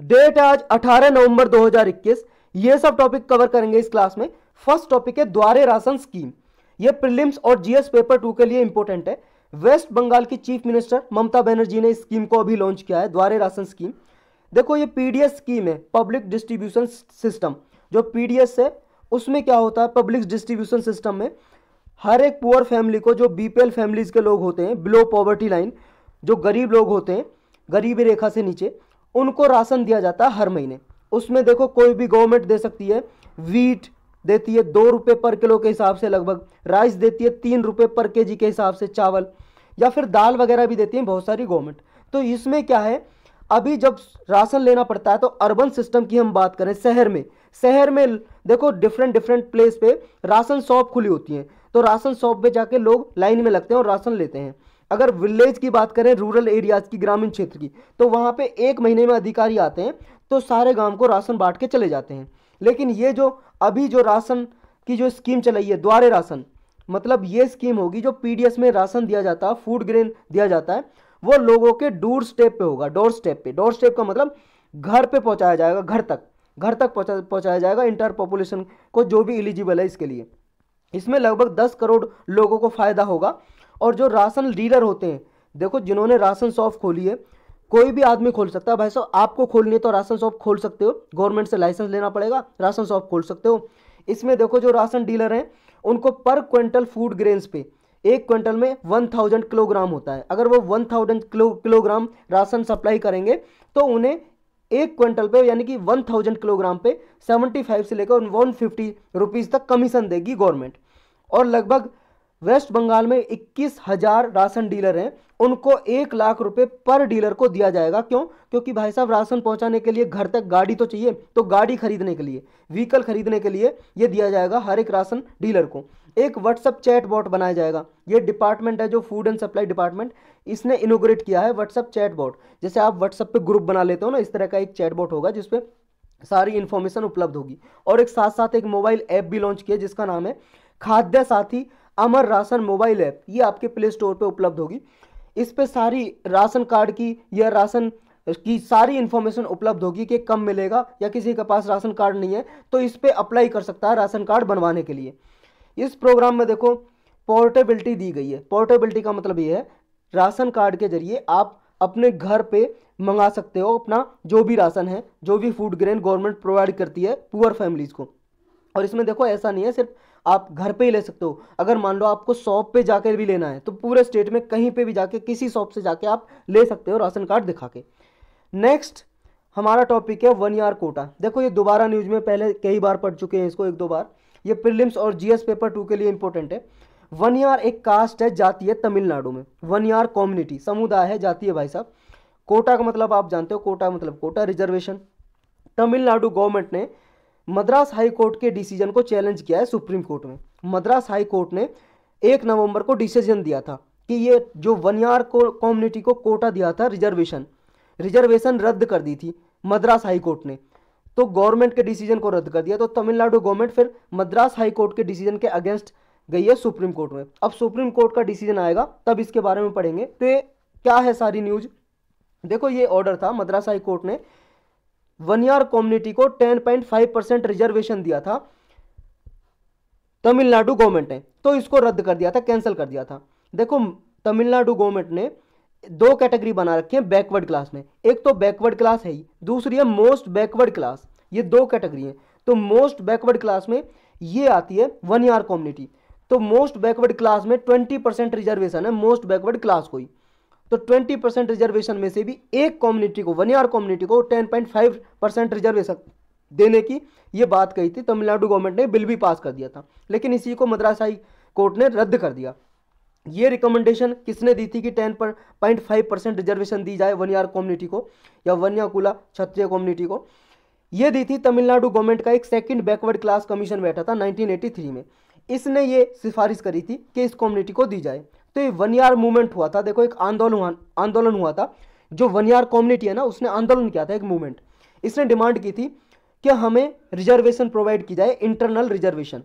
Date आज 18 नवंबर 2021। ये सब टॉपिक कवर करेंगे इस क्लास में। फर्स्ट टॉपिक है द्वारे राशन स्कीम। ये प्रीलिम्स और जीएस पेपर 2 के लिए इंपॉर्टेंट है। वेस्ट बंगाल की चीफ मिनिस्टर ममता बनर्जी ने इस स्कीम को अभी लॉन्च किया है, द्वारे राशन स्कीम। देखो ये पीडीएस स्कीम है, पब्लिक डिस्ट्रीब्यूशन सिस्टम। जो पीडीएस है उसमें क्या होता है, पब्लिक डिस्ट्रीब्यूशन सिस्टम में हर एक पुअर फैमिली को, जो बीपीएल फैमिलीज के लोग होते हैं, बिलो पॉवर्टी लाइन, जो गरीब लोग होते हैं, गरीबी रेखा से नीचे, उनको राशन दिया जाता है हर महीने। उसमें देखो कोई भी गवर्नमेंट दे सकती है। वीट देती है 2 रुपये पर किलो के हिसाब से लगभग, राइस देती है 3 रुपये पर केजी के हिसाब से चावल, या फिर दाल वगैरह भी देती है बहुत सारी गवर्नमेंट। तो इसमें क्या है, अभी जब राशन लेना पड़ता है तो अर्बन सिस्टम की हम बात करें, शहर में देखो डिफरेंट प्लेस पे राशन शॉप खुली होती हैं, तो राशन शॉप पे जाके लोग लाइन में लगते हैं और राशन लेते हैं। अगर विलेज की बात करें, रूरल एरियाज की, ग्रामीण क्षेत्र की, तो वहाँ पे 1 महीने में अधिकारी आते हैं तो सारे गांव को राशन बांट के चले जाते हैं। लेकिन ये जो अभी जो राशन की जो स्कीम चलाई है, द्वारे राशन, मतलब ये स्कीम होगी जो पीडीएस में राशन दिया जाता है, फूड ग्रेन दिया जाता है, वो लोगों के डोर स्टेप पे होगा। डोर स्टेप पे, डोर स्टेप का मतलब घर पे पहुंचाया जाएगा, घर तक पहुंचाया जाएगा इंटर पॉपुलेशन को, जो भी एलिजिबल है इसके लिए। इसमें लगभग 10 करोड़ लोगों को फायदा होगा। और जो राशन डीलर होते हैं, देखो जिन्होंने राशन शॉप खोली है, कोई भी आदमी खोल सकता है। भाई साहब आपको खोलनी है तो राशन शॉप खोल सकते हो, गवर्नमेंट से लाइसेंस लेना पड़ेगा, राशन शॉप खोल सकते हो। इसमें देखो जो राशन डीलर हैं उनको पर क्विंटल फूड ग्रेन्स पे, 1 क्विंटल में 1000 किलोग्राम होता है। अगर वो 1000 किलोग्राम राशन सप्लाई करेंगे तो उन्हें 1 क्विंटल पे यानी कि 1000 किलोग्राम पे 75 से लेकर 150 रुपीज़ तक कमीशन देगी गवर्नमेंट। और लगभग वेस्ट बंगाल में 21,000 राशन डीलर हैं, उनको 1 लाख रुपए पर डीलर को दिया जाएगा। क्यों? क्योंकि भाई साहब राशन पहुंचाने के लिए घर तक गाड़ी तो चाहिए, तो गाड़ी खरीदने के लिए, व्हीकल खरीदने के लिए ये दिया जाएगा हर एक राशन डीलर को। एक व्हाट्सएप चैट बॉट बनाया जाएगा। ये डिपार्टमेंट है जो फूड एंड सप्लाई डिपार्टमेंट, इसने इनोग्रेट किया है व्हाट्सएप चैट बॉट। जैसे आप व्हाट्सएप पे ग्रुप बना लेते हो ना, इस तरह का एक चैट बॉट होगा जिसपे सारी इंफॉर्मेशन उपलब्ध होगी। और एक साथ साथ एक मोबाइल ऐप भी लॉन्च किया जिसका नाम है खाद्य साथी अमर राशन मोबाइल ऐप। ये आपके प्ले स्टोर पे उपलब्ध होगी। इस पे सारी राशन कार्ड की या राशन की सारी इंफॉर्मेशन उपलब्ध होगी कि कब मिलेगा, या किसी के पास राशन कार्ड नहीं है तो इस पे अप्लाई कर सकता है राशन कार्ड बनवाने के लिए। इस प्रोग्राम में देखो पोर्टेबिलिटी दी गई है। पोर्टेबिलिटी का मतलब ये है राशन कार्ड के जरिए आप अपने घर पे मंगा सकते हो अपना जो भी राशन है, जो भी फूड ग्रेन गवर्नमेंट प्रोवाइड करती है पुअर फैमिलीज को। और इसमें देखो ऐसा नहीं है सिर्फ आप घर पे ही ले सकते हो, अगर मान लो आपको शॉप पे जाकर भी लेना है तो पूरे स्टेट में कहीं पे भी जाके किसी शॉप से जाके आप ले सकते हो राशन कार्ड दिखा के। नेक्स्ट हमारा टॉपिक है 1 ईयर कोटा। देखो ये दोबारा न्यूज में पहले कई बार पढ़ चुके हैं इसको, 1-2 बार। ये प्रीलिम्स और जीएस पेपर 2 के लिए इंपॉर्टेंट है। 1 ईयर एक कास्ट है, जाति है तमिलनाडु में। 1 ईयर कम्युनिटी, समुदाय है, जाति है भाई साहब। कोटा का मतलब आप जानते हो, कोटा मतलब कोटा रिजर्वेशन। तमिलनाडु गवर्नमेंट ने मद्रास हाई कोर्ट के डिसीजन को चैलेंज किया है सुप्रीम कोर्ट में। मद्रास हाई कोर्ट ने 1 नवंबर को डिसीजन दिया था कि ये जो 1 ईयर को कम्युनिटी को कोटा दिया था, रिजर्वेशन रद्द कर दी थी मद्रास हाई कोर्ट ने। तो गवर्नमेंट के डिसीजन को रद्द कर दिया, तो तमिलनाडु गवर्नमेंट फिर मद्रास हाई कोर्ट के डिसीजन के अगेंस्ट गई है सुप्रीम कोर्ट में। अब सुप्रीम कोर्ट का डिसीजन आएगा तब इसके बारे में पढ़ेंगे। तो ये क्या है सारी न्यूज, देखो ये ऑर्डर था, मद्रास हाई कोर्ट ने 1 ईयर कम्युनिटी को 10.5% रिजर्वेशन दिया था तमिलनाडु गवर्नमेंट ने, तो इसको रद्द कर दिया था, कैंसिल कर दिया था। देखो तमिलनाडु गवर्नमेंट ने 2 कैटेगरी बना रखी है बैकवर्ड क्लास में। एक तो बैकवर्ड क्लास है ही, दूसरी है मोस्ट बैकवर्ड क्लास। ये 2 कैटेगरी है। तो मोस्ट बैकवर्ड क्लास में ये आती है 1 ईयर कम्युनिटी। तो मोस्ट बैकवर्ड क्लास में 20% रिजर्वेशन है मोस्ट बैकवर्ड क्लास को ही। तो 20% रिजर्वेशन में से भी एक कम्युनिटी को, 1 ईयर कम्युनिटी को 10.5% रिजर्वेशन देने की ये बात कही थी। तमिलनाडु गवर्नमेंट ने बिल भी पास कर दिया था, लेकिन इसी को मद्रास हाई कोर्ट ने रद्द कर दिया। ये रिकमेंडेशन किसने दी थी कि 10.5% रिजर्वेशन दी जाए 1 ईयर कम्युनिटी को या वन्याकुला क्षत्रिय कम्युनिटी को? ये दी थी तमिलनाडु गवर्नमेंट का एक सेकंड बैकवर्ड क्लास कमीशन बैठा था 1983 में। इसने ये सिफारिश करी थी कि इस कम्युनिटी को दी जाए। तो ये 1 ईयर मूवमेंट हुआ था। देखो एक आंदोलन हुआ था। जो 1 ईयर कम्युनिटी है ना, उसने आंदोलन किया था, एक मूवमेंट। इसने डिमांड की थी कि हमें रिजर्वेशन प्रोवाइड की जाए, इंटरनल रिजर्वेशन।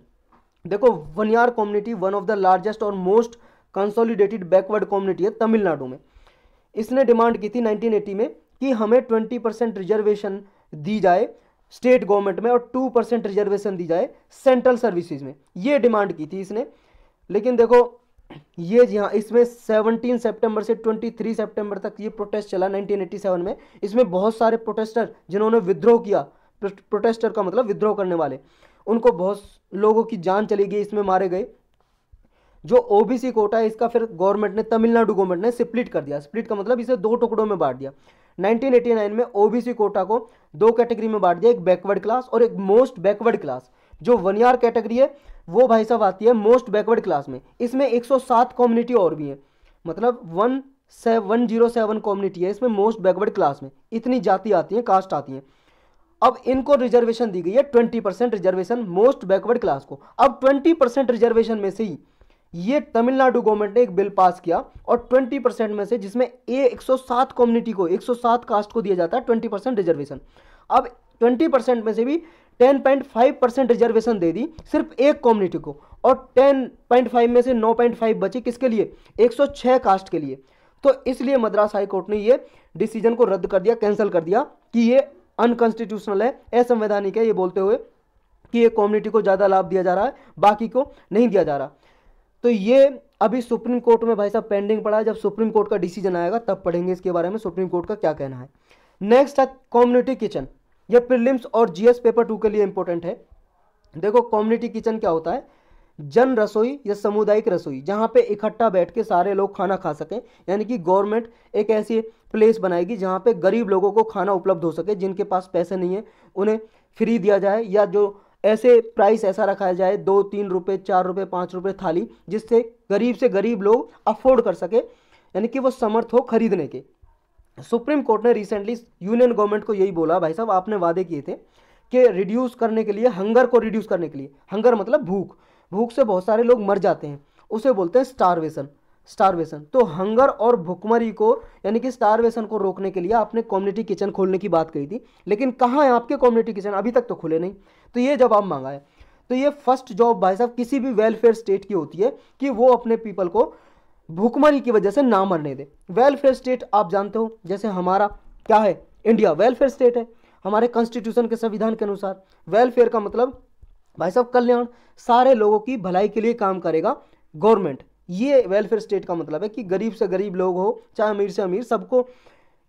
देखो 1 year community one of the largest और मोस्ट कंसोलिडेटेड बैकवर्ड कम्युनिटी है तमिलनाडु में। इसने डिमांड की थी 1980 में कि हमें 20% रिजर्वेशन दी जाए स्टेट गवर्नमेंट में और 2% रिजर्वेशन दी जाए सेंट्रल सर्विसेज में, ये डिमांड की थी इसने। लेकिन देखो ये जी हाँ, इसमें 17 सितंबर से 23 सितंबर तक ये प्रोटेस्ट चला 1987 में। इसमें बहुत सारे प्रोटेस्टर जिन्होंने विद्रोह किया, प्रोटेस्टर का मतलब विद्रोह करने वाले, उनको बहुत लोगों की जान चली गई, इसमें मारे गए। जो ओबीसी कोटा है इसका फिर गवर्नमेंट ने, तमिलनाडु गवर्नमेंट ने स्प्लिट कर दिया। स्प्लिट का मतलब इसे 2 टुकड़ों में बांट दिया। 1989 में ओबीसी कोटा को 2 कैटेगरी में बांट दिया, एक बैकवर्ड क्लास और एक मोस्ट बैकवर्ड क्लास। जो 1 ईयर कैटेगरी है वो भाई साहब आती है मोस्ट बैकवर्ड क्लास में। इसमें 107 कम्युनिटी और भी है, मतलब 107 कम्युनिटी है इसमें मोस्ट बैकवर्ड क्लास में, इतनी जाति आती है, कास्ट आती है। अब इनको रिजर्वेशन दी गई है 20% रिजर्वेशन मोस्ट बैकवर्ड क्लास को। अब 20% रिजर्वेशन में से ही ये तमिलनाडु गवर्नमेंट ने एक बिल पास किया और 20% में से, जिसमें 107 कम्युनिटी को, 107 कास्ट को दिया जाता है 20% रिजर्वेशन। अब 20% में से भी 10.5% रिजर्वेशन दे दी सिर्फ एक कम्युनिटी को, और 10.5 में से 9.5 बची किसके लिए, 106 कास्ट के लिए। तो इसलिए मद्रास हाई कोर्ट ने ये डिसीजन को रद्द कर दिया, कैंसिल कर दिया कि ये अनकॉन्स्टिट्यूशनल है, असंवैधानिक है, ये बोलते हुए कि ये कम्युनिटी को ज़्यादा लाभ दिया जा रहा है, बाकी को नहीं दिया जा रहा। तो ये अभी सुप्रीम कोर्ट में भाई साहब पेंडिंग पड़ा है, जब सुप्रीम कोर्ट का डिसीजन आएगा तब पढ़ेंगे इसके बारे में सुप्रीम कोर्ट का क्या कहना है। नेक्स्ट है कम्युनिटी किचन। ये प्रीलिम्स और जीएस पेपर 2 के लिए इंपॉर्टेंट है। देखो कम्युनिटी किचन क्या होता है, जन रसोई या सामुदायिक रसोई, जहाँ पे इकट्ठा बैठ के सारे लोग खाना खा सकें। यानी कि गवर्नमेंट एक ऐसी प्लेस बनाएगी जहाँ पे गरीब लोगों को खाना उपलब्ध हो सके, जिनके पास पैसे नहीं है उन्हें फ्री दिया जाए, या जो ऐसे प्राइस ऐसा रखा जाए 2-3 रुपये 4 रुपये 5 रुपये थाली, जिससे गरीब से गरीब लोग अफोर्ड कर सके, यानी कि वो समर्थ हो खरीदने के। सुप्रीम कोर्ट ने रिसेंटली यूनियन गवर्नमेंट को यही बोला, भाई साहब आपने वादे किए थे कि रिड्यूस करने के लिए, हंगर को रिड्यूस करने के लिए, हंगर मतलब भूख, भूख से बहुत सारे लोग मर जाते हैं, उसे बोलते हैं स्टारवेशन। स्टारवेशन तो हंगर और भुखमरी को, यानी कि स्टारवेशन को रोकने के लिए आपने कम्युनिटी किचन खोलने की बात कही थी, लेकिन कहाँ है आपके कम्युनिटी किचन, अभी तक तो खुले नहीं। तो ये जवाब मांगा है। तो ये फर्स्ट जॉब भाई साहब किसी भी वेलफेयर स्टेट की होती है कि वो अपने पीपल को भूखमरी की वजह से ना मरने दे। वेलफेयर स्टेट आप जानते हो, जैसे हमारा क्या है, इंडिया वेलफेयर स्टेट है हमारे कॉन्स्टिट्यूशन के संविधान के अनुसार। वेलफेयर का मतलब भाई साहब कल्याण, सारे लोगों की भलाई के लिए काम करेगा गवर्नमेंट। ये वेलफेयर स्टेट का मतलब है कि गरीब से गरीब लोग हो, चाहे अमीर से अमीर, सबको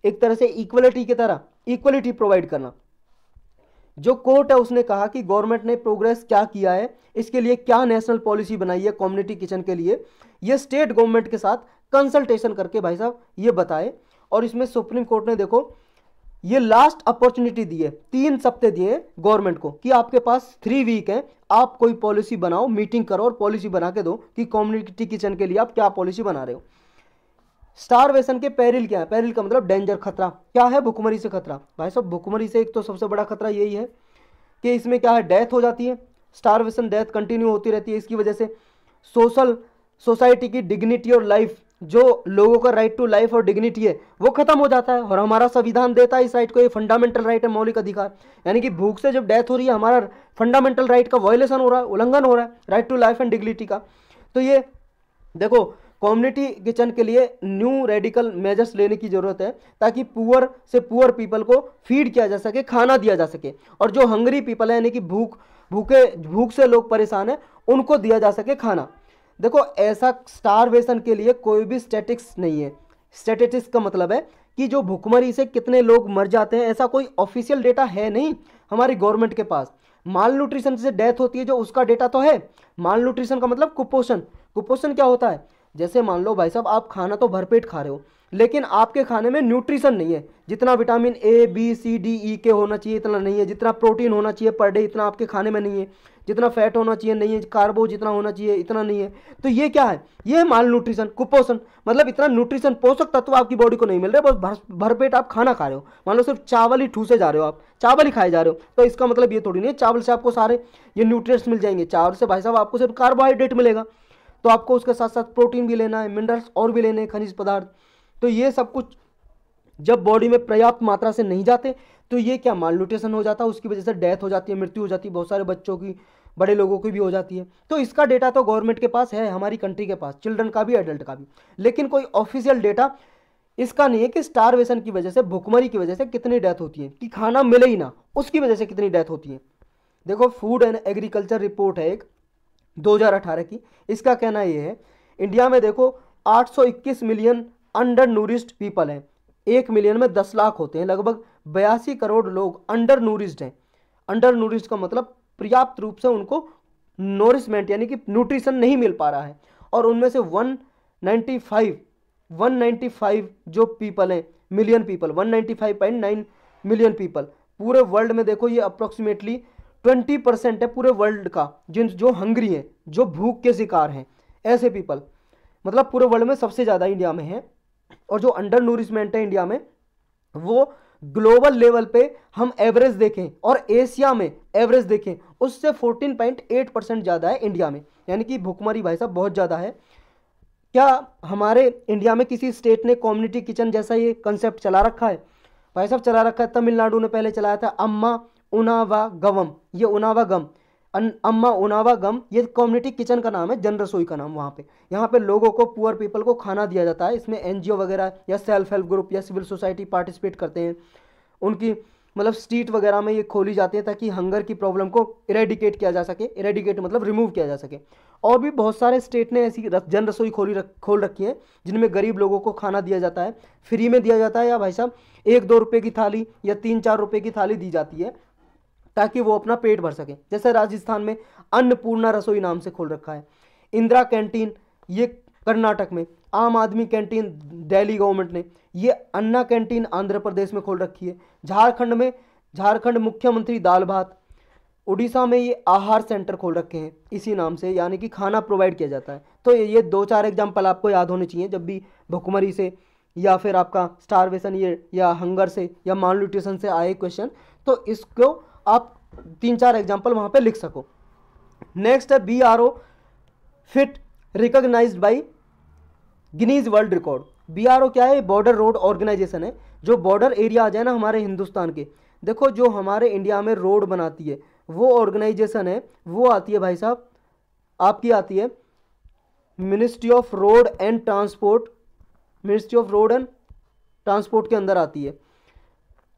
एक तरह से इक्वलिटी की तरह इक्वलिटी प्रोवाइड करना। जो कोर्ट है उसने कहा कि गवर्नमेंट ने प्रोग्रेस क्या किया है, इसके लिए क्या नेशनल पॉलिसी बनाई है कम्युनिटी किचन के लिए, ये स्टेट गवर्नमेंट के साथ कंसल्टेशन करके भाई साहब ये बताए। और इसमें सुप्रीम कोर्ट ने देखो ये लास्ट अपॉर्चुनिटी दी है, 3 सप्ताह दिए गवर्नमेंट को कि आपके पास 3 वीक है, आप कोई पॉलिसी बनाओ, मीटिंग करो और पॉलिसी बना के दो कि कम्युनिटी किचन के लिए आप क्या पॉलिसी बना रहे हो। स्टारवेशन के पेरिल क्या है, पेरिल का मतलब डेंजर, खतरा। क्या है भुखमरी से खतरा, भाई साहब भुखमरी से एक तो सबसे बड़ा खतरा यही है कि इसमें क्या है, डेथ हो जाती है। स्टारवेशन डेथ कंटिन्यू होती रहती है, इसकी वजह से सोसाइटी की डिग्निटी और लाइफ, जो लोगों का राइट टू लाइफ और डिग्निटी है वो खत्म हो जाता है। और हमारा संविधान देता है इस राइट को, ये फंडामेंटल राइट है, मौलिक अधिकार। यानी कि भूख से जब डेथ हो रही है, हमारा फंडामेंटल राइट का वायलेशन हो रहा है, उल्लंघन हो रहा है, right to life and dignity का। तो ये देखो कम्युनिटी किचन के लिए न्यू रेडिकल मेजर्स लेने की जरूरत है, ताकि पुअर से पुअर पीपल को फीड किया जा सके, खाना दिया जा सके, और जो हंगरी पीपल है, यानी कि भूख से लोग परेशान है, उनको दिया जा सके खाना। देखो ऐसा स्टारवेशन के लिए कोई भी स्टैटिस्टिक्स नहीं है। स्टैटिस्टिक्स का मतलब है कि जो भुखमरी से कितने लोग मर जाते हैं, ऐसा कोई ऑफिशियल डेटा है नहीं हमारी गवर्नमेंट के पास। माल न्यूट्रिशन से डेथ होती है जो, उसका डेटा तो है। माल न्यूट्रिशन का मतलब कुपोषण। कुपोषण क्या होता है, जैसे मान लो भाई साहब आप खाना तो भरपेट खा रहे हो, लेकिन आपके खाने में न्यूट्रिशन नहीं है, जितना vitamin A B C D E के होना चाहिए इतना नहीं है, जितना प्रोटीन होना चाहिए पर डे इतना आपके खाने में नहीं है, जितना फैट होना चाहिए नहीं है, कार्बो जितना होना चाहिए इतना नहीं है। तो ये क्या है, ये है माल न्यूट्रिशन, कुपोषण। मतलब इतना न्यूट्रिशन, पोषक तत्व आपकी बॉडी को नहीं मिल रहे, बस भरपेट आप खाना खा रहे हो। मान लो सिर्फ चावल ही ठूसे जा रहे हो, आप चावल ही खाए जा रहे हो, तो इसका मतलब ये थोड़ी नहीं है चावल से आपको सारे ये न्यूट्रिएंट्स मिल जाएंगे। चावल से भाई साहब आपको सिर्फ कार्बोहाइड्रेट मिलेगा, तो आपको उसके साथ साथ प्रोटीन भी लेना है, मिनरल्स और भी लेने हैं, खनिज पदार्थ। तो ये सब कुछ जब बॉडी में पर्याप्त मात्रा से नहीं जाते तो ये क्या माल न्यूट्रिशन हो जाता है, उसकी वजह से डेथ हो जाती है, मृत्यु हो जाती है, बहुत सारे बच्चों की, बड़े लोगों की भी हो जाती है। तो इसका डेटा तो गवर्नमेंट के पास है, हमारी कंट्री के पास, चिल्ड्रन का भी एडल्ट का भी, लेकिन कोई ऑफिशियल डेटा इसका नहीं है कि स्टारवेशन की वजह से, भुखमरी की वजह से कितनी डेथ होती है, कि खाना मिले ही ना उसकी वजह से कितनी डेथ होती है। देखो फूड एंड एग्रीकल्चर रिपोर्ट है एक 2018 की, इसका कहना ये है इंडिया में देखो 821 मिलियन अंडर नूरिश्ड पीपल हैं, 1 मिलियन में 10 लाख होते हैं, लगभग 82 करोड़ लोग अंडर नूरिश्ड हैं। अंडर नूरिश्ड का मतलब पर्याप्त रूप से उनको नोरिशमेंट यानी कि न्यूट्रिशन नहीं मिल पा रहा है। और उनमें से 195 जो पीपल हैं, मिलियन पीपल, 195.9 मिलियन पीपल पूरे वर्ल्ड में, देखो ये अप्रोक्सीमेटली 20% है पूरे वर्ल्ड का, जो हंग्री हैं, जो भूख के शिकार हैं, ऐसे पीपल मतलब पूरे वर्ल्ड में सबसे ज़्यादा इंडिया में है। और जो अंडर नूरिशमेंट है इंडिया में, वो ग्लोबल लेवल पे हम एवरेज देखें और एशिया में एवरेज देखें उससे 14.8% ज़्यादा है इंडिया में, यानी कि भुखमरी भाई साहब बहुत ज़्यादा है। क्या हमारे इंडिया में किसी स्टेट ने कम्युनिटी किचन जैसा ये कंसेप्ट चला रखा है? भाई साहब चला रखा है, तमिलनाडु ने पहले चलाया था अम्मा उनावा गवम, ये उनावा गम, अम्मा उनावा गम, ये कम्युनिटी किचन का नाम है, जन रसोई का नाम। वहाँ पे यहाँ पे लोगों को, पुअर पीपल को खाना दिया जाता है। इसमें एनजीओ वगैरह या सेल्फ हेल्प ग्रुप या सिविल सोसाइटी पार्टिसिपेट करते हैं। उनकी मतलब स्ट्रीट वगैरह में ये खोली जाती है ताकि हंगर की प्रॉब्लम को इरेडिकेट किया जा सके, इरेडिकेट मतलब रिमूव किया जा सके। और भी बहुत सारे स्टेट ने ऐसी जन रसोई खोल रखी है जिनमें गरीब लोगों को खाना दिया जाता है, फ्री में दिया जाता है, या भाई साहब 1-2 रुपये की थाली या 3-4 रुपये की थाली दी जाती है ताकि वो अपना पेट भर सके। जैसे राजस्थान में अन्नपूर्णा रसोई नाम से खोल रखा है, इंदिरा कैंटीन ये कर्नाटक में, आम आदमी कैंटीन दिल्ली गवर्नमेंट ने, ये अन्ना कैंटीन आंध्र प्रदेश में खोल रखी है। झारखंड मुख्यमंत्री दाल भात, उड़ीसा में ये आहार सेंटर खोल रखे हैं इसी नाम से, यानी कि खाना प्रोवाइड किया जाता है। तो ये 2-4 एग्जाम्पल आपको याद होने चाहिए जब भी भुखमरी से या फिर आपका स्टारवेशन ये या हंगर से या माल न्यूट्रिशन से आए क्वेश्चन, तो इसको आप 3-4 एग्जाम्पल वहाँ पे लिख सको। नेक्स्ट है BRO fit recognised by Guinness world record. BRO क्या है? बॉर्डर रोड ऑर्गेनाइजेशन है, जो बॉर्डर एरिया आ जाए ना हमारे हिंदुस्तान के, देखो जो हमारे इंडिया में रोड बनाती है वो ऑर्गेनाइजेशन है, वो आती है भाई साहब, आपकी आती है ministry of road and transport, ministry of road and transport के अंदर आती है।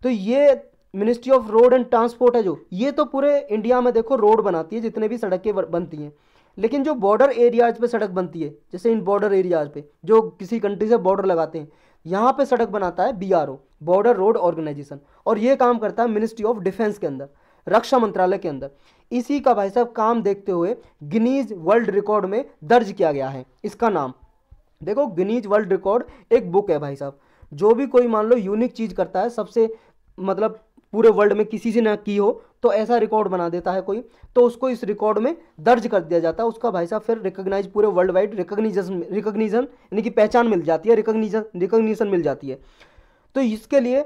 तो ये ministry of road and transport है जो, ये तो पूरे इंडिया में देखो रोड बनाती है, जितने भी सड़कें बनती हैं। लेकिन जो बॉर्डर एरियाज पे सड़क बनती है, जैसे इन बॉर्डर एरियाज पे जो किसी कंट्री से बॉर्डर लगाते हैं, यहाँ पे सड़क बनाता है BRO, बॉर्डर रोड ऑर्गेनाइजेशन। और ये काम करता है मिनिस्ट्री ऑफ डिफेंस के अंदर, रक्षा मंत्रालय के अंदर। इसी का भाई साहब काम देखते हुए गिनीज वर्ल्ड रिकॉर्ड में दर्ज किया गया है इसका नाम। देखो गिनीज वर्ल्ड रिकॉर्ड एक बुक है भाई साहब, जो भी कोई मान लो यूनिक चीज़ करता है, सबसे मतलब पूरे वर्ल्ड में किसी से ना की हो, तो ऐसा रिकॉर्ड बना देता है कोई, तो उसको इस रिकॉर्ड में दर्ज कर दिया जाता है। उसका भाई साहब फिर रिकॉग्नाइज, पूरे वर्ल्ड वाइड रिकॉग्निशन यानी कि पहचान मिल जाती है, रिकॉग्निशन मिल जाती है। तो इसके लिए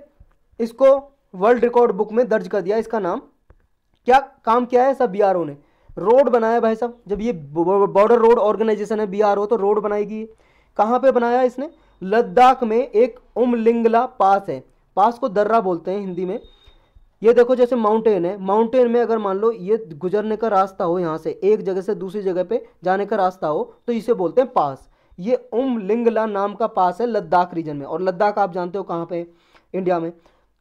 इसको वर्ल्ड रिकॉर्ड बुक में दर्ज कर दिया। इसका नाम क्या काम किया है सब BRO ने? रोड बनाया भाई साहब। जब ये बॉर्डर रोड ऑर्गेनाइजेशन है BRO, तो रोड बनाएगी। कहाँ पे बनाया इसने? लद्दाख में एक उमलिंगला पास है, पास को दर्रा बोलते हैं हिंदी में। ये देखो जैसे माउंटेन है, माउंटेन में अगर मान लो ये गुजरने का रास्ता हो, यहाँ से एक जगह से दूसरी जगह पे जाने का रास्ता हो, तो इसे बोलते हैं पास। ये उमलिंगला नाम का पास है लद्दाख रीजन में, और लद्दाख आप जानते हो कहाँ पे? इंडिया में।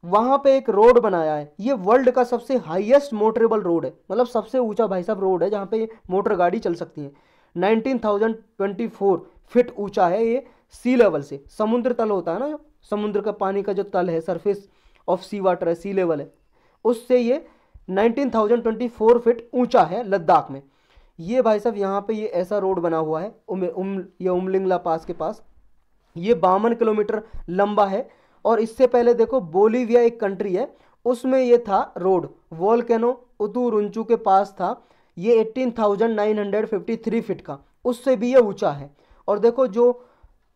वहाँ पे एक रोड बनाया है, ये वर्ल्ड का सबसे हाईएस्ट मोटरेबल रोड है, मतलब सबसे ऊंचा भाई साहब रोड है जहाँ पे मोटर गाड़ी चल सकती है। 19,024 फीट ऊंचा है ये सी लेवल से, समुद्र तल होता है ना, जो समुद्र का पानी का जो तल है, सरफेस ऑफ सी वाटर है, सी लेवल है, उससे ये 19,024 फीट ऊंचा है लद्दाख में। ये भाई साहब यहाँ पे ये ऐसा रोड बना हुआ है ये उमलिंगला पास के पास, ये 52 किलोमीटर लंबा है। और इससे पहले देखो बोलीविया एक कंट्री है, उसमें ये था रोड, वोल्केनो उतुरुंचू के पास था, ये 18,953 फीट का, उससे भी ये ऊंचा है। और देखो जो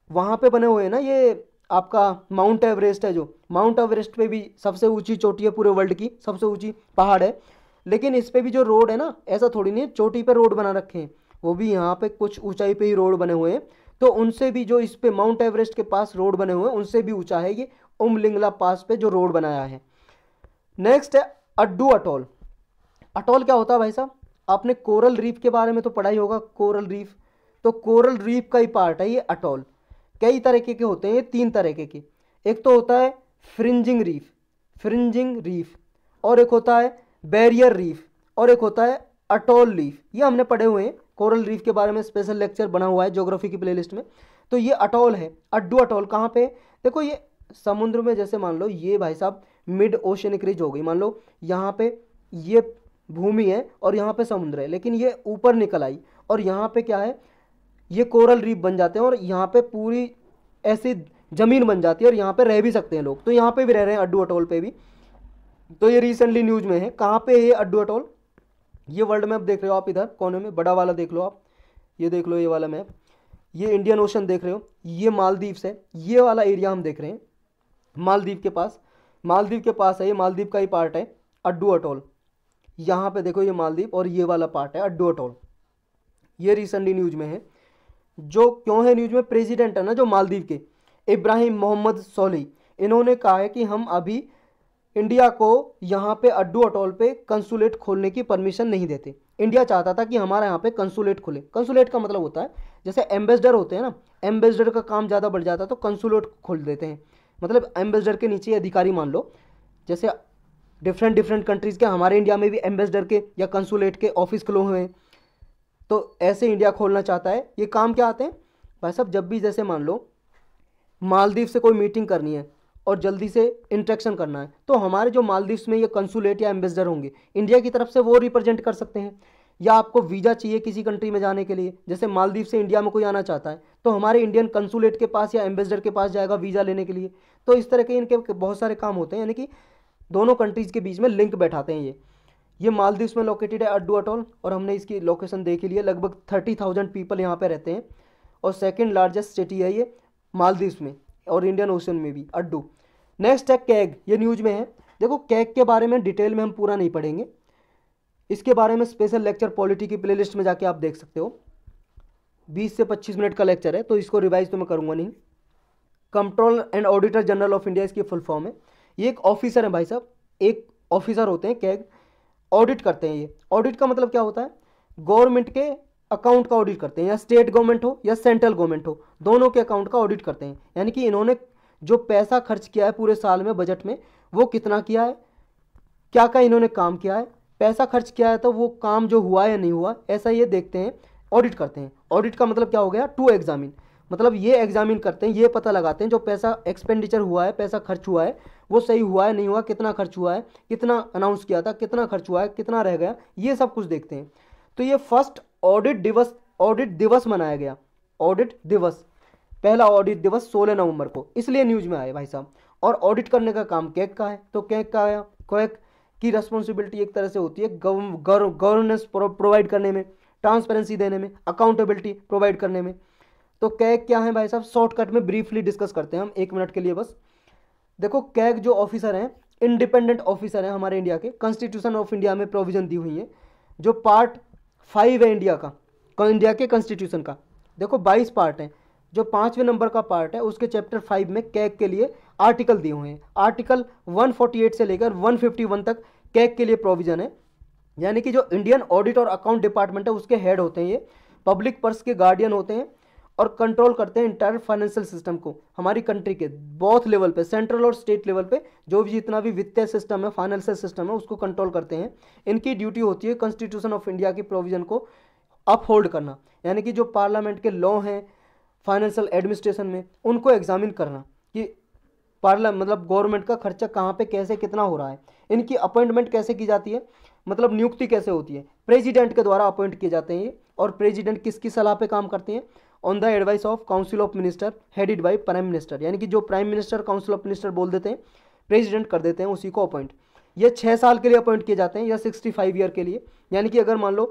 वहाँ पे बने हुए हैं ना, ये आपका माउंट एवरेस्ट है, जो माउंट एवरेस्ट पे भी सबसे ऊंची चोटी है पूरे वर्ल्ड की, सबसे ऊंची पहाड़ है। लेकिन इस पे भी जो रोड है ना, ऐसा थोड़ी नहीं है चोटी पे रोड बना रखे हैं, वो भी यहाँ पे कुछ ऊंचाई पे ही रोड बने हुए हैं। तो उनसे भी जो इस पे माउंट एवरेस्ट के पास रोड बने हुए हैं, उनसे भी ऊंचा है ये उमलिंगला पास पे जो रोड बनाया है। नेक्स्ट है अड्डू अटोल। अटोल क्या होता है भाई साहब? आपने कोरल रीफ के बारे में तो पढ़ा ही होगा, कोरल रीफ, तो कोरल रीफ का ही पार्ट है ये अटोल। कई तरीके के होते हैं, ये 3 तरीके के। एक तो होता है फ्रिंजिंग रीफ, और एक होता है बैरियर रीफ, और एक होता है अटोल रीफ। ये हमने पढ़े हुए हैं, कोरल रीफ के बारे में स्पेशल लेक्चर बना हुआ है ज्योग्राफी की प्लेलिस्ट में। तो ये अटोल है, अड्डू अटोल कहाँ पे? देखो ये समुद्र में, जैसे मान लो ये भाई साहब मिड ओशियनिक रिज हो गई, मान लो यहाँ पे ये भूमि है और यहाँ पे समुद्र है, लेकिन ये ऊपर निकल आई और यहाँ पे क्या है, ये कोरल रीफ बन जाते हैं और यहाँ पे पूरी ऐसी जमीन बन जाती है और यहाँ पे रह भी सकते हैं लोग। तो यहाँ पे भी रह रहे हैं अड्डू अटोल पे भी। तो ये रिसेंटली न्यूज में है। कहाँ पे है ये अड्डू अटोल? ये वर्ल्ड मैप देख रहे हो आप, इधर कोने में बड़ा वाला देख लो आप, ये देख लो ये वाला मैप, ये इंडियन ओशन देख रहे हो, ये मालदीव्स है, ये वाला एरिया हम देख रहे हैं मालदीव के पास है, ये मालदीव का ही पार्ट है अड्डू अटोल। यहाँ पे देखो ये मालदीव और ये वाला पार्ट है अड्डू अटोल। ये रिसेंटली न्यूज में है। जो क्यों है न्यूज में? प्रेसिडेंट है ना जो मालदीव के, इब्राहिम मोहम्मद सोली, इन्होंने कहा है कि हम अभी इंडिया को यहाँ पे अड्डू अटोल पे कंसुलेट खोलने की परमिशन नहीं देते। इंडिया चाहता था कि हमारा यहाँ पे कंसुलेट खुले। कंसुलेट का मतलब होता है जैसे एम्बेसडर होते हैं ना, एम्बेसडर का काम ज़्यादा बढ़ जाता है तो कंसुलेट खोल देते हैं। मतलब एम्बेसडर के नीचे अधिकारी मान लो, जैसे डिफरेंट कंट्रीज़ के, हमारे इंडिया में भी एम्बेसडर के या कंसुलेट के ऑफिस खुले हुए हैं, तो ऐसे इंडिया खोलना चाहता है। ये काम क्या आते हैं भाई साहब? जब भी जैसे मान लो मालदीव से कोई मीटिंग करनी है और जल्दी से इंटरेक्शन करना है, तो हमारे जो मालदीव्स में ये कंसुलेट या एम्बेसडर होंगे इंडिया की तरफ से, वो रिप्रेजेंट कर सकते हैं। या आपको वीज़ा चाहिए किसी कंट्री में जाने के लिए, जैसे मालदीव से इंडिया में कोई आना चाहता है तो हमारे इंडियन कंसुलेट के पास या एम्बेसडर के पास जाएगा वीज़ा लेने के लिए। तो इस तरह के इनके बहुत सारे काम होते हैं, यानी कि दोनों कंट्रीज़ के बीच में लिंक बैठाते हैं ये मालदीव्स में लोकेटेड है अड्डू अटोल, और हमने इसकी लोकेशन देख ही ली है। लगभग 30,000 पीपल यहाँ पे रहते हैं और सेकंड लार्जेस्ट सिटी है ये मालदीव्स में और इंडियन ओशन में भी अड्डू। नेक्स्ट है कैग, ये न्यूज में है। देखो कैग के बारे में डिटेल में हम पूरा नहीं पढ़ेंगे, इसके बारे में स्पेशल लेक्चर पॉलिटी की प्लेलिस्ट में जाके आप देख सकते हो। 20 से 25 मिनट का लेक्चर है, तो इसको रिवाइज तो मैं करूँगा नहीं। Control and auditor general of India इसकी फुल फॉर्म है। ये एक ऑफिसर है भाई साहब, एक ऑफिसर होते हैं कैग, ऑडिट करते हैं ये। ऑडिट का मतलब क्या होता है? गवर्नमेंट के अकाउंट का ऑडिट करते हैं, या स्टेट गवर्नमेंट हो या सेंट्रल गवर्नमेंट हो, दोनों के अकाउंट का ऑडिट करते हैं। यानी कि इन्होंने जो पैसा खर्च किया है पूरे साल में बजट में, वो कितना किया है, क्या क्या इन्होंने काम किया है, पैसा खर्च किया है तो वो काम जो हुआ या नहीं हुआ, ऐसा ये देखते हैं, ऑडिट करते हैं। ऑडिट का मतलब क्या हो गया? टू एग्जामिन, मतलब ये एग्जामिन करते हैं, ये पता लगाते हैं जो पैसा एक्सपेंडिचर हुआ है, पैसा खर्च हुआ है, वो सही हुआ है नहीं हुआ, कितना खर्च हुआ है, कितना अनाउंस किया था, कितना खर्च हुआ है, कितना रह गया, ये सब कुछ देखते हैं। तो ये फर्स्ट ऑडिट दिवस मनाया गया। ऑडिट दिवस, पहला ऑडिट दिवस 16 नवंबर को, इसलिए न्यूज में आए भाई साहब। और ऑडिट करने का काम कैग का है, तो कैग का आया, कैग की रिस्पॉन्सिबिलिटी एक तरह से होती है गवर्नेंस प्रोवाइड करने में, ट्रांसपेरेंसी देने में, अकाउंटेबिलिटी प्रोवाइड करने में। तो कैग क्या है भाई साहब? शॉर्टकट में ब्रीफली डिस्कस करते हैं हम 1 मिनट के लिए बस। देखो कैग जो ऑफिसर हैं, इंडिपेंडेंट ऑफिसर हैं हमारे इंडिया के, कॉन्स्टिट्यूशन ऑफ इंडिया में प्रोविजन दी हुई है। जो पार्ट 5 है इंडिया का, इंडिया के कॉन्स्टिट्यूशन का, देखो 22 पार्ट हैं, जो 5वें नंबर का पार्ट है उसके चैप्टर 5 में कैग के लिए आर्टिकल दिए हुए हैं। आर्टिकल 148 से लेकर 151 तक कैग के लिए प्रोविजन है। यानी कि जो इंडियन ऑडिट और अकाउंट डिपार्टमेंट है उसके हेड होते हैं ये, पब्लिक पर्स के गार्डियन होते हैं और कंट्रोल करते हैं इंटायर फाइनेंशियल सिस्टम को, हमारी कंट्री के बोथ लेवल पे, सेंट्रल और स्टेट लेवल पे जो भी जितना भी वित्तीय सिस्टम है, फाइनेंशियल सिस्टम है, उसको कंट्रोल करते हैं। इनकी ड्यूटी होती है कॉन्स्टिट्यूशन ऑफ इंडिया की प्रोविजन को अपहोल्ड करना, यानी कि जो पार्लियामेंट के लॉ हैं फाइनेंशियल एडमिनिस्ट्रेशन में, उनको एग्जामिन करना कि मतलब गवर्नमेंट का खर्चा कहाँ पे कैसे कितना हो रहा है। इनकी अपॉइंटमेंट कैसे की जाती है, मतलब नियुक्ति कैसे होती है? प्रेसिडेंट के द्वारा अपॉइंट किए जाते हैं ये। और प्रेसिडेंट किसकी सलाह पे काम करते हैं? On the advice of council of minister headed by prime minister, यानी कि जो prime minister council of minister बोल देते हैं, प्रेसिडेंट कर देते हैं उसी को अपॉइंट। ये 6 साल के लिए अपॉइंट किए जाते हैं या 65 ईयर के लिए, यानी कि अगर मान लो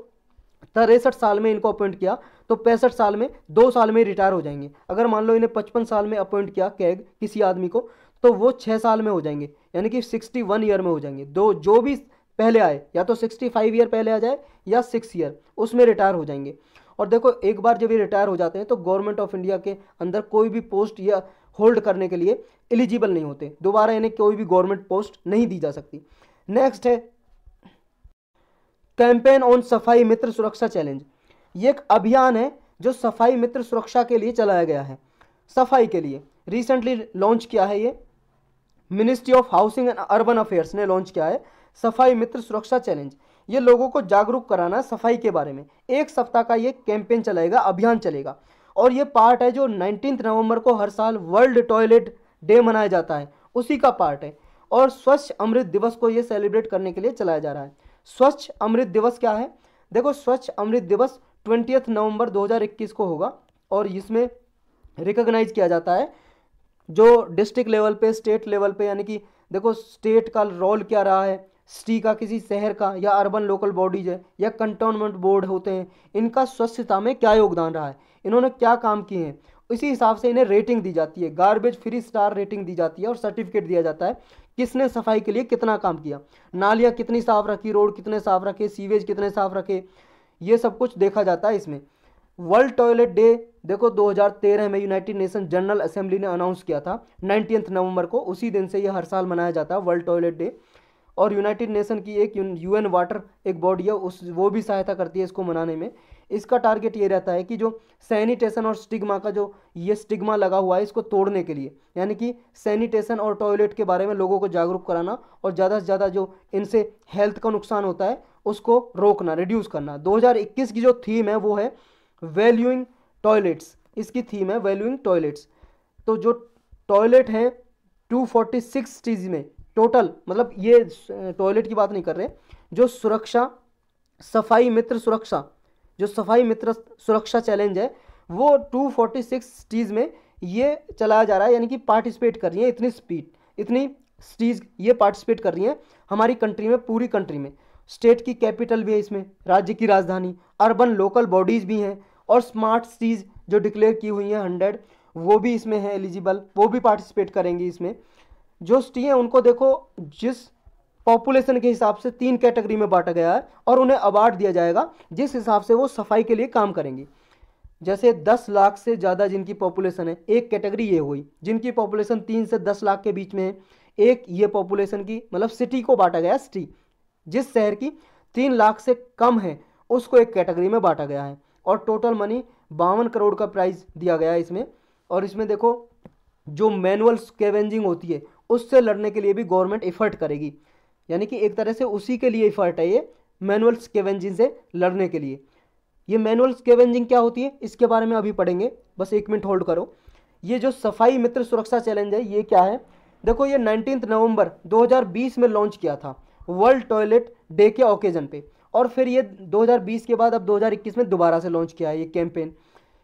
63 साल में इनको अपॉइंट किया तो 65 साल में 2 साल में रिटायर हो जाएंगे। अगर मान लो इन्हें 55 साल में अपॉइंट किया कैग किसी आदमी को, तो वो 6 साल में हो जाएंगे, यानी कि 61 ईयर में हो जाएंगे। जो भी पहले आए, या तो 65 ईयर पहले आ जाए या 6 ईयर, उसमें रिटायर हो जाएंगे। और देखो एक बार जब ये रिटायर हो जाते हैं तो गवर्नमेंट ऑफ इंडिया के अंदर कोई भी पोस्ट या होल्ड करने के लिए एलिजिबल नहीं होते, दोबारा इन्हें कोई भी गवर्नमेंट पोस्ट नहीं दी जा सकती। नेक्स्ट है कैंपेन ऑन सफाई मित्र सुरक्षा चैलेंज। ये एक अभियान है जो सफाई मित्र सुरक्षा के लिए चलाया गया है। सफाई के लिए रिसेंटली लॉन्च किया है। ये ministry of housing and urban affairs ने लॉन्च किया है सफाई मित्र सुरक्षा चैलेंज। ये लोगों को जागरूक कराना है सफाई के बारे में। 1 सप्ताह का ये कैंपेन चलेगा, अभियान चलेगा, और ये पार्ट है जो 19 नवंबर को हर साल वर्ल्ड टॉयलेट डे मनाया जाता है, उसी का पार्ट है। और स्वच्छ अमृत दिवस को ये सेलिब्रेट करने के लिए चलाया जा रहा है। स्वच्छ अमृत दिवस क्या है? देखो, स्वच्छ अमृत दिवस 20 नवंबर 2021 को होगा, और इसमें रिकॉग्नाइज किया जाता है जो डिस्ट्रिक्ट लेवल पे, स्टेट लेवल पे, यानी कि देखो स्टेट का रोल क्या रहा है, सिटी का, किसी शहर का, या अर्बन लोकल बॉडीज है, या कंटोनमेंट बोर्ड होते हैं, इनका स्वच्छता में क्या योगदान रहा है, इन्होंने क्या काम किए हैं, इसी हिसाब से इन्हें रेटिंग दी जाती है। गार्बेज फ्री स्टार रेटिंग दी जाती है और सर्टिफिकेट दिया जाता है किसने सफाई के लिए कितना काम किया, नालियाँ कितनी साफ रखी, रोड कितने साफ रखे, सीवेज कितने साफ रखे, ये सब कुछ देखा जाता है इसमें। वर्ल्ड टॉयलेट डे देखो 2013 में यूनाइटेड नेशन जनरल असेंबली ने अनाउंस किया था 19 नवंबर को, उसी दिन से ये हर साल मनाया जाता है वर्ल्ड टॉयलेट डे। और यूनाइटेड नेशन की एक यूएन वाटर एक बॉडी है, वो भी सहायता करती है इसको मनाने में। इसका टारगेट ये रहता है कि जो सैनिटेशन और स्टिग्मा का जो ये स्टिग्मा लगा हुआ है इसको तोड़ने के लिए, यानी कि सैनिटेशन और टॉयलेट के बारे में लोगों को जागरूक कराना, और ज़्यादा से ज़्यादा जो इनसे हेल्थ का नुकसान होता है उसको रोकना, रिड्यूस करना। 2021 की जो थीम है वो है वैल्यूइंग टॉयलेट्स, इसकी थीम है वैल्यूइंग टॉयलेट्स। तो जो टॉयलेट हैं 246 सिटीज़ में टोटल, मतलब ये टॉयलेट की बात नहीं कर रहे, जो सुरक्षा सफाई मित्र सुरक्षा, जो सफाई मित्र सुरक्षा चैलेंज है वो 246 सिटीज़ में ये चलाया जा रहा है, यानी कि पार्टिसिपेट कर रही है इतनी सिटीज़ ये पार्टिसिपेट कर रही हैं हमारी कंट्री में, पूरी कंट्री में। स्टेट की कैपिटल भी है इसमें, राज्य की राजधानी, अर्बन लोकल बॉडीज़ भी हैं, और स्मार्ट सिटीज़ जो डिक्लेयर की हुई हैं 100 वो भी इसमें है एलिजिबल, वो भी पार्टिसिपेट करेंगी इसमें। जो सिटी हैं उनको देखो जिस पॉपुलेशन के हिसाब से 3 कैटेगरी में बांटा गया है, और उन्हें अवार्ड दिया जाएगा जिस हिसाब से वो सफाई के लिए काम करेंगी। जैसे 10 लाख से ज़्यादा जिनकी पॉपुलेशन है, एक कैटेगरी ये हुई, जिनकी पॉपुलेशन 3 से 10 लाख के बीच में है, एक ये पॉपुलेशन की मतलब सिटी को बांटा गया। सिटी जिस शहर की 3 लाख से कम है उसको एक कैटेगरी में बांटा गया है, और टोटल मनी 52 करोड़ का प्राइज दिया गया है इसमें। और इसमें देखो जो मैनुअल स्कैवेंजिंग होती है उससे लड़ने के लिए भी गवर्नमेंट एफर्ट करेगी, यानी कि एक तरह से उसी के लिए एफर्ट है ये, मैनुअल स्कैवेंजिंग से लड़ने के लिए। ये मैनुअल स्कैवेंजिंग क्या होती है इसके बारे में अभी पढ़ेंगे, बस 1 मिनट होल्ड करो। ये जो सफाई मित्र सुरक्षा चैलेंज है ये क्या है? देखो ये 19 नवंबर 2020 में लॉन्च किया था वर्ल्ड टॉयलेट डे के ओकेजन पे, और फिर ये 2020 के बाद अब 2021 में दोबारा से लॉन्च किया है ये कैंपेन।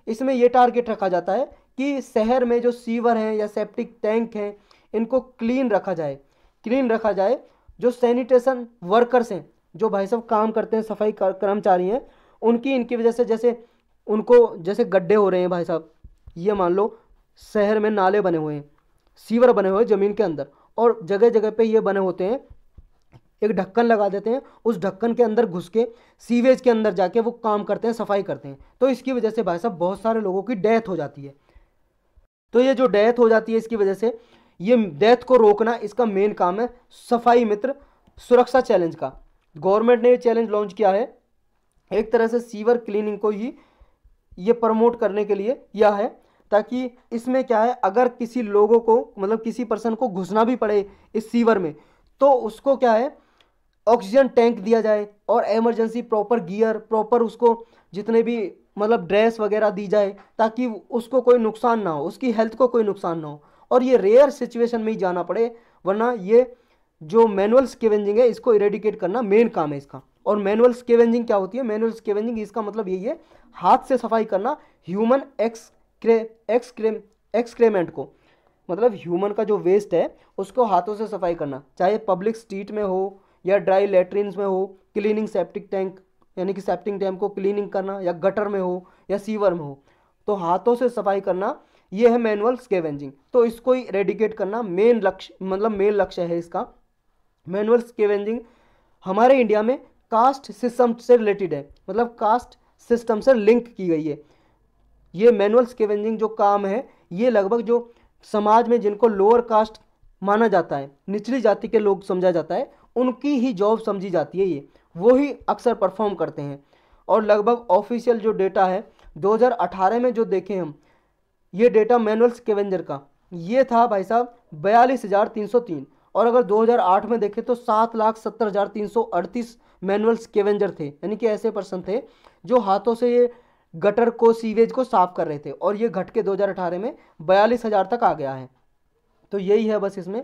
इसमें ये टारगेट रखा जाता है कि शहर में जो सीवर हैं या सेप्टिक टैंक हैं इनको क्लीन रखा जाए। जो सैनिटेशन वर्कर्स हैं, जो भाई साहब काम करते हैं, सफाई कर्मचारी हैं, इनकी वजह से जैसे गड्ढे हो रहे हैं भाई साहब, ये मान लो शहर में नाले बने हुए हैं, सीवर बने हुए हैं ज़मीन के अंदर, और जगह जगह पे ये बने होते हैं, एक ढक्कन लगा देते हैं, उस ढक्कन के अंदर घुस के सीवेज के अंदर जाके वो काम करते हैं, सफाई करते हैं। तो इसकी वजह से भाई साहब बहुत सारे लोगों की डेथ हो जाती है। तो ये जो डेथ हो जाती है इसकी वजह से, ये डेथ को रोकना इसका मेन काम है सफाई मित्र सुरक्षा चैलेंज का। गवर्नमेंट ने ये चैलेंज लॉन्च किया है एक तरह से सीवर क्लीनिंग को ही ये प्रमोट करने के लिए किया है, ताकि इसमें क्या है, अगर किसी लोगों को मतलब किसी पर्सन को घुसना भी पड़े इस सीवर में तो उसको क्या है ऑक्सीजन टैंक दिया जाए, और इमरजेंसी प्रॉपर गियर, प्रॉपर उसको जितने भी मतलब ड्रेस वगैरह दी जाए, ताकि उसको कोई नुकसान ना हो, उसकी हेल्थ को कोई नुकसान ना हो, और ये रेयर सिचुएशन में ही जाना पड़े, वरना ये जो मैनुअल स्कैवेंजिंग है इसको इरेडिकेट करना मेन काम है इसका। और मैनुअल स्कैवेंजिंग क्या होती है? मैनुअल स्कैवेंजिंग इसका मतलब यही है हाथ से सफाई करना ह्यूमन एक्सक्रेमेंट को, मतलब ह्यूमन का जो वेस्ट है उसको हाथों से सफाई करना, चाहे पब्लिक स्ट्रीट में हो या ड्राई लेट्रिन्स में हो, क्लीनिंग सेप्टिक टैंक यानी कि सेप्टिक टैंक को क्लीनिंग करना, या गटर में हो या सीवर में हो, तो हाथों से सफाई करना ये है मैनुअल स्कैवेंजिंग। तो इसको ही रेडिकेट करना मेन लक्ष्य है इसका। मैनुअल स्कैवेंजिंग हमारे इंडिया में कास्ट सिस्टम से रिलेटेड है, मतलब कास्ट सिस्टम से लिंक की गई है। ये मैनुअल स्कैवेंजिंग जो काम है ये लगभग जो समाज में जिनको लोअर कास्ट माना जाता है, निचली जाति के लोग समझा जाता है, उनकी ही जॉब समझी जाती है, ये वो ही अक्सर परफॉर्म करते हैं। और लगभग ऑफिशियल जो डेटा है 2018 में जो देखें हम, ये डेटा मैनुअल स्कैवेंजर का, ये था भाई साहब 42,303। और अगर 2008 में देखें तो 7,70,338 मैनुअल स्कैवेंजर थे, यानी कि ऐसे पर्सन थे जो हाथों से ये गटर को, सीवेज को साफ कर रहे थे। और ये घट के 2018 में 42,000 तक आ गया है। तो यही है बस इसमें